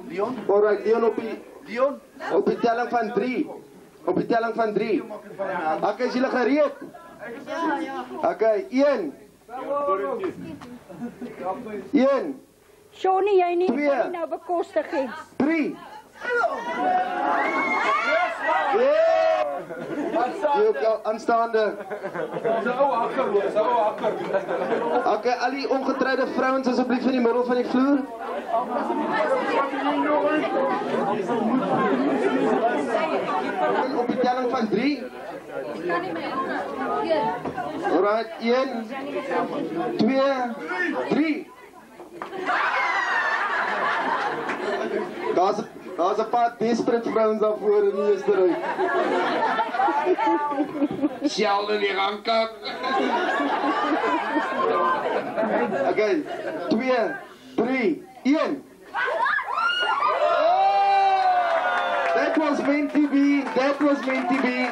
Leon? Alright, Leon op die telling van 3. Op die telling van 3. Okay, is julle gereed? Ja. Okay, 1. 1. Shawnee, jy nie nou bekostig het. 3. Jy ook aanstaande. Okay, al die ongetroude vrouens asseblief in die middel van die vloer. Op die telling van 3. Alright, 1, 2, 3. Daar's 'n paar desperate vrouens daar voor in die eerste ry. Sjelde die rankkak. Okay, 2, 3, 1. That was meant to be. That was meant to be.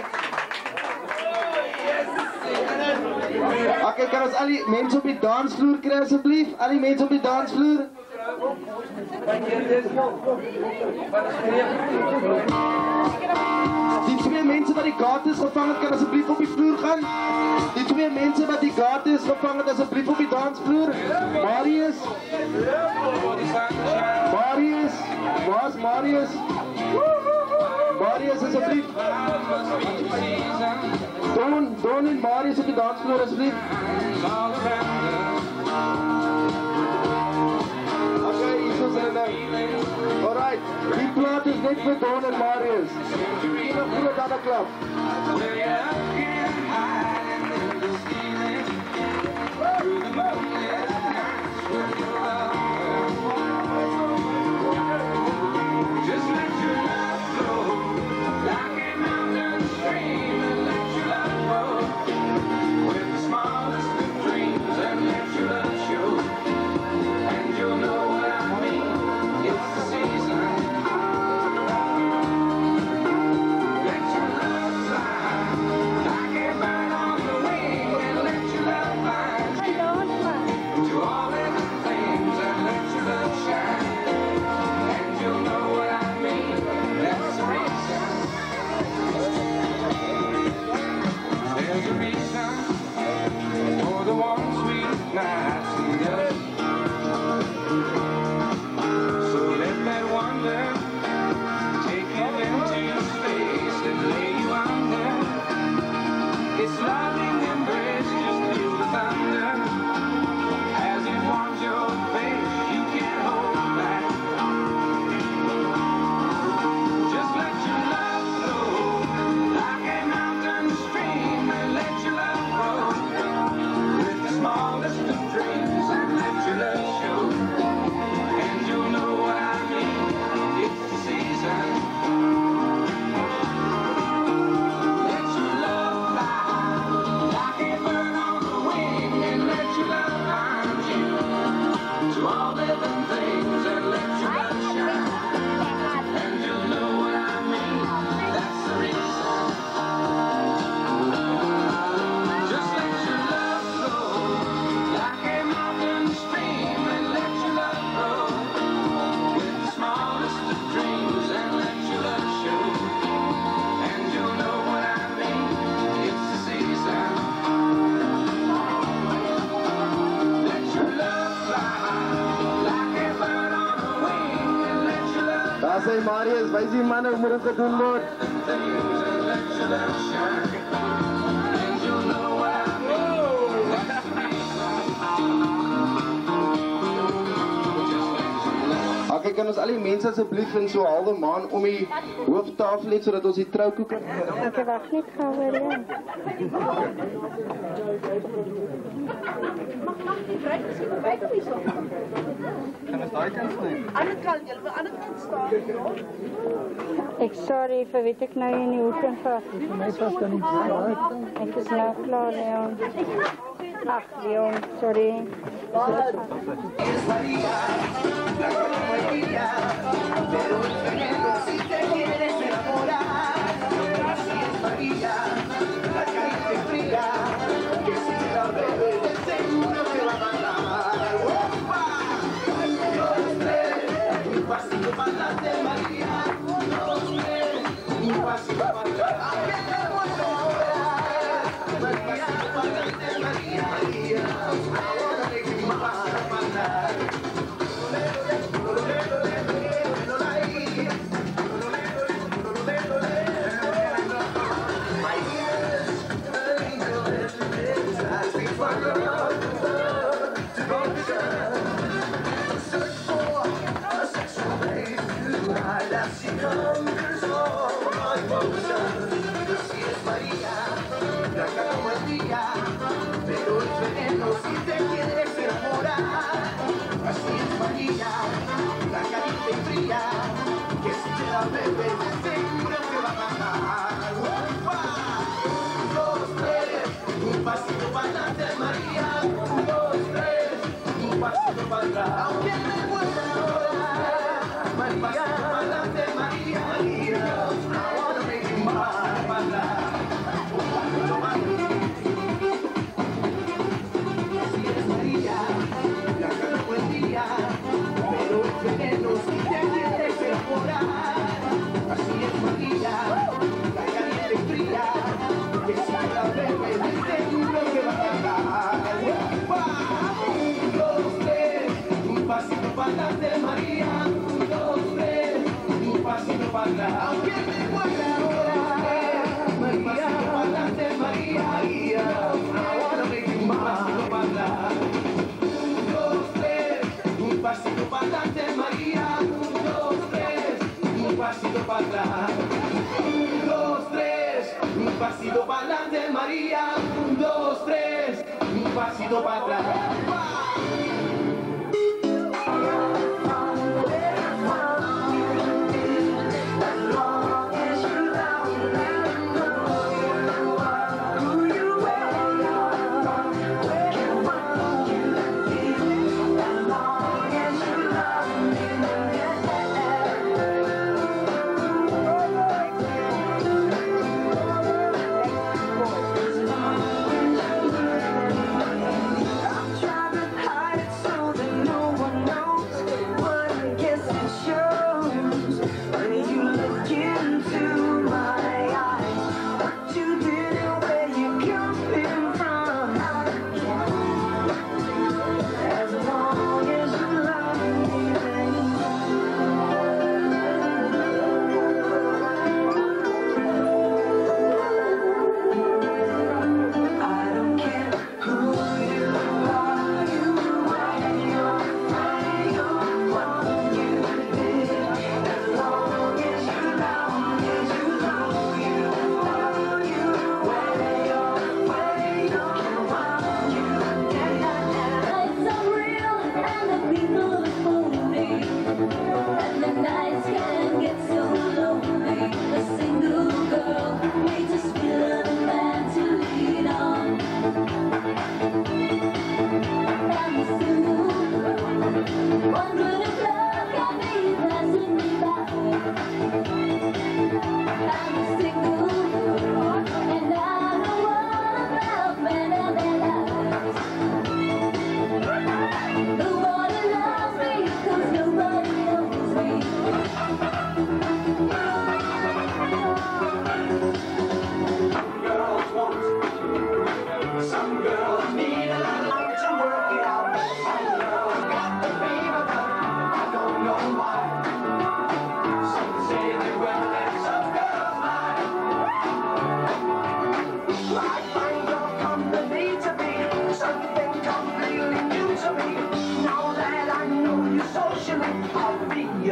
Okay, kan ons al die mense op die dansvloer kry asseblief? Al die mense op die dansvloer? Die 2 mense wat die gates gevang het, kan asseblief op die vloer gaan. Die 2 mense wat die gates gevang het, asseblief op die dansvloer. Marius. Marius. Waar's Marius? Marius asseblief. Don en Marius op die dansvloer asseblief. Okay, hier is hulle nou. Alright, die plaat is net vir Don en Marius. Hier nog groot aan 'n klap. Sê Marius, wys die manne hoe moet dit gedoen word. Kyk, kan ons al die mense asseblief in so 'n halwe maan om die hooftafel het sodat ons die troukoek kan. Ek wag net gou weer. Kan ons daai kant sny? Ander kant, jy wil ander kant staan. Ek sorry vir weet ek nou in die hoek en vas. Vir my vas kan nie sny. Ek is nou klaar, Leon. Ach, Leon, sorry. Pasito para adelante, María. 1, 2, 3. Un pasito para atrás.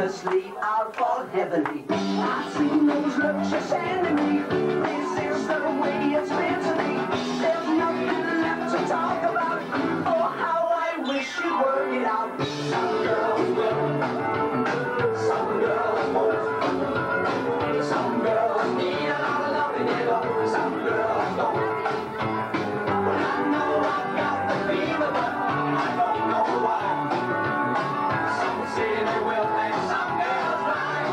Obviously, I'll fall heavily. I've seen those looks you're sending me. This is the way it's meant to be. There's nothing left to talk about. Oh, how I wish you'd work it out. Some girls will, some girls won't. Some girls need a lot of loving, some girls don't. Well, I know I've got the fever, but I don't know why. Some say they will, and some girls lie.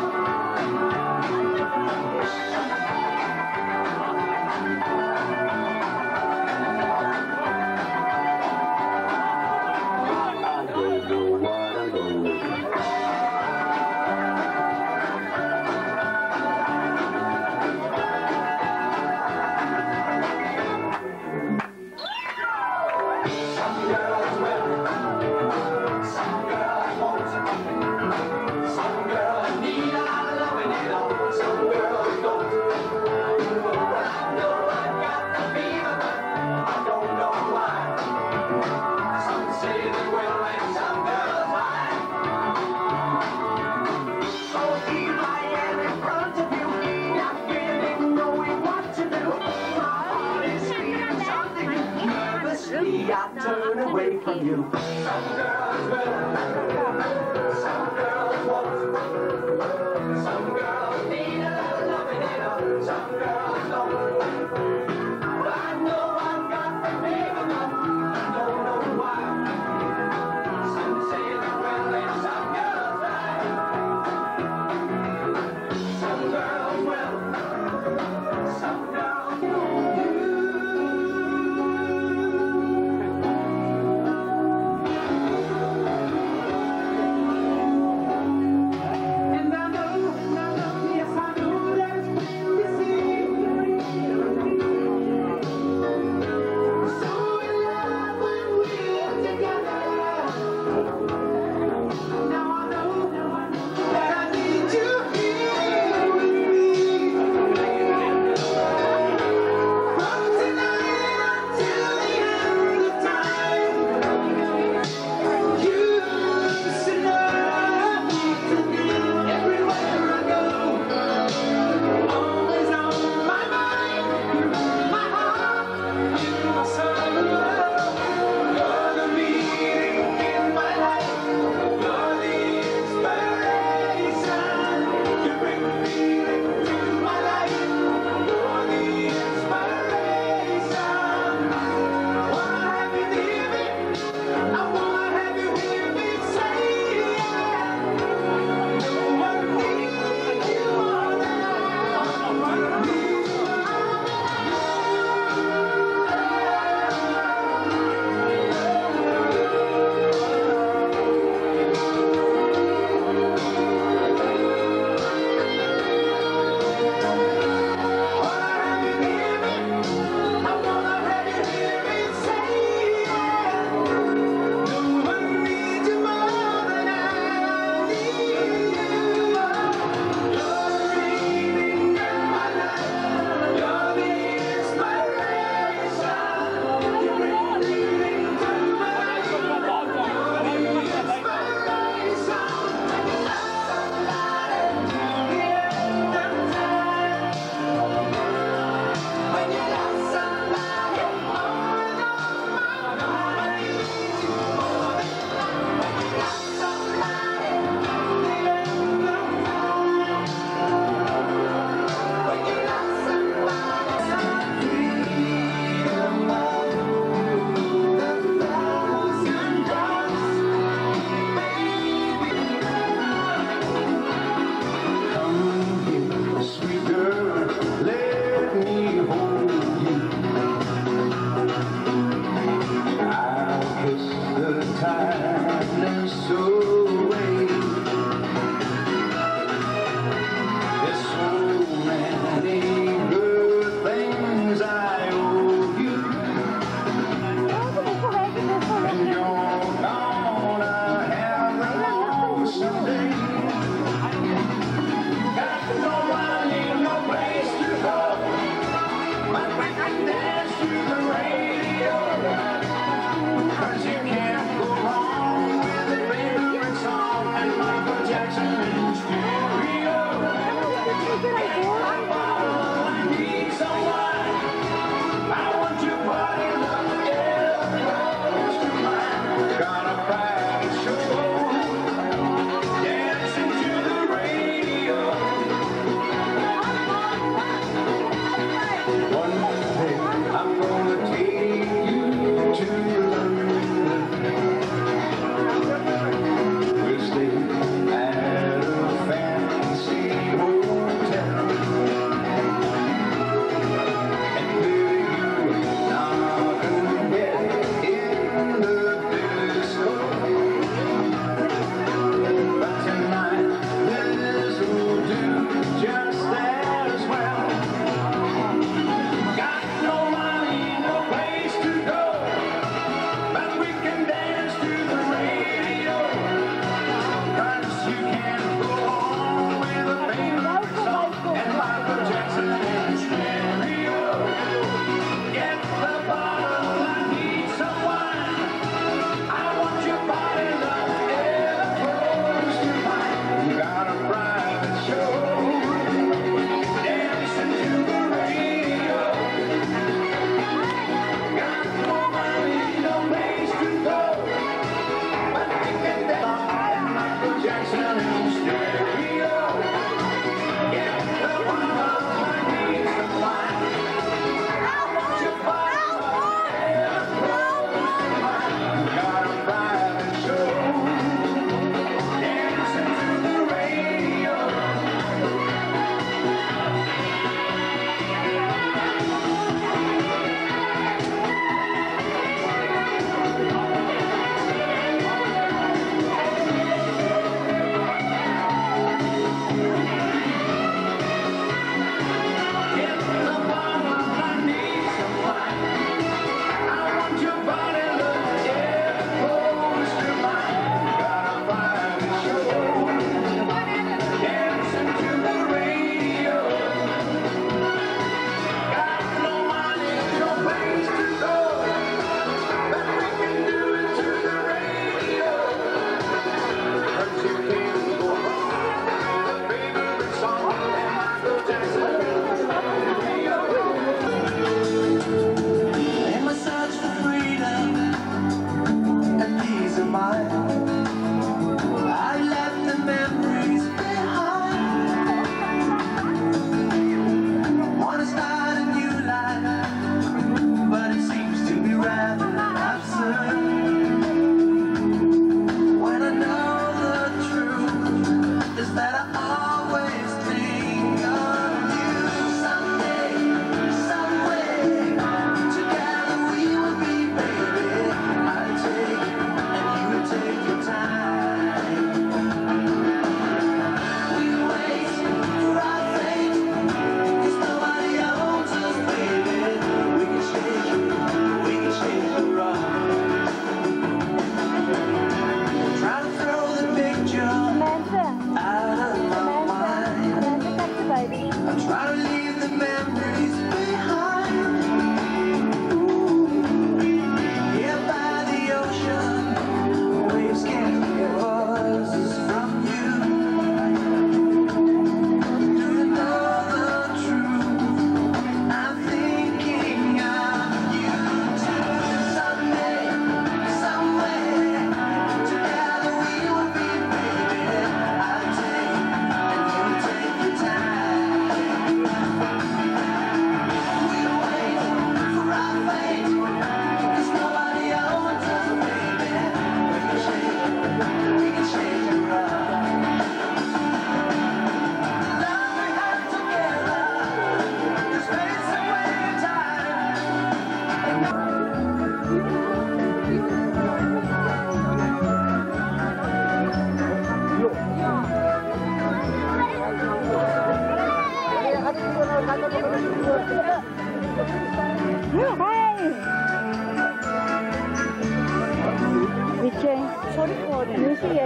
I turn away from you. Some girls will, some girls won't. Some girls need a little loving, some girls don't. Well, I know I've got the fever, but I don't know why. Some say they will, and some girls lie. Some girls will, some girls won't.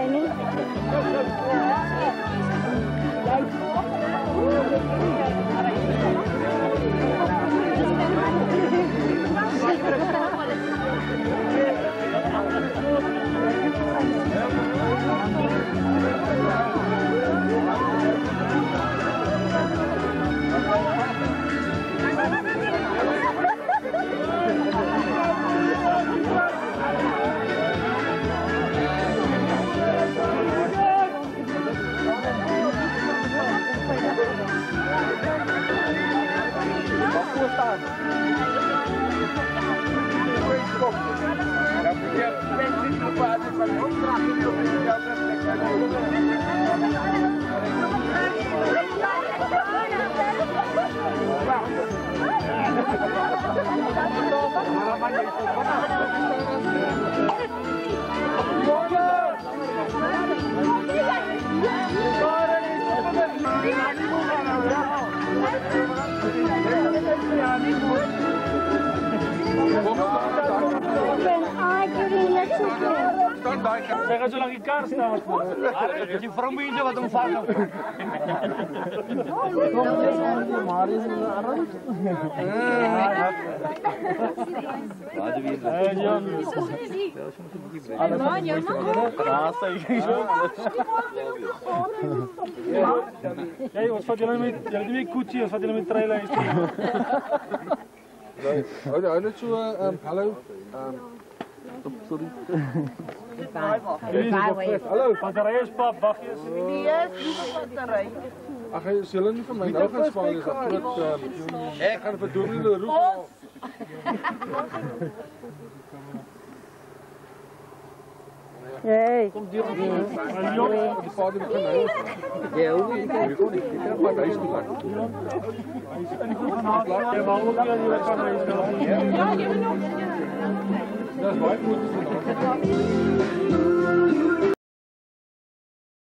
jy nie? Sy gaan so lank die kar staan. Dis die vroumense wat hom vang. Jy, ons vat julle met koetsie, ons vat julle met treilyn. Hou net so, hallo. Sorry. Hallo, battery is pap, wag eers. Nee, nie battery. Ag, is julle nie vir my nou gaan spaar is 'n groot ek gaan vir Dominee roep. Hey. Kom deur die vader van nou. Ja, hoe nie? Ek kon nie. Ek het maar huis toe gaan. Jy wou ook nie hier kan huis toe. Ja, jy moet nog. Dis baie goed.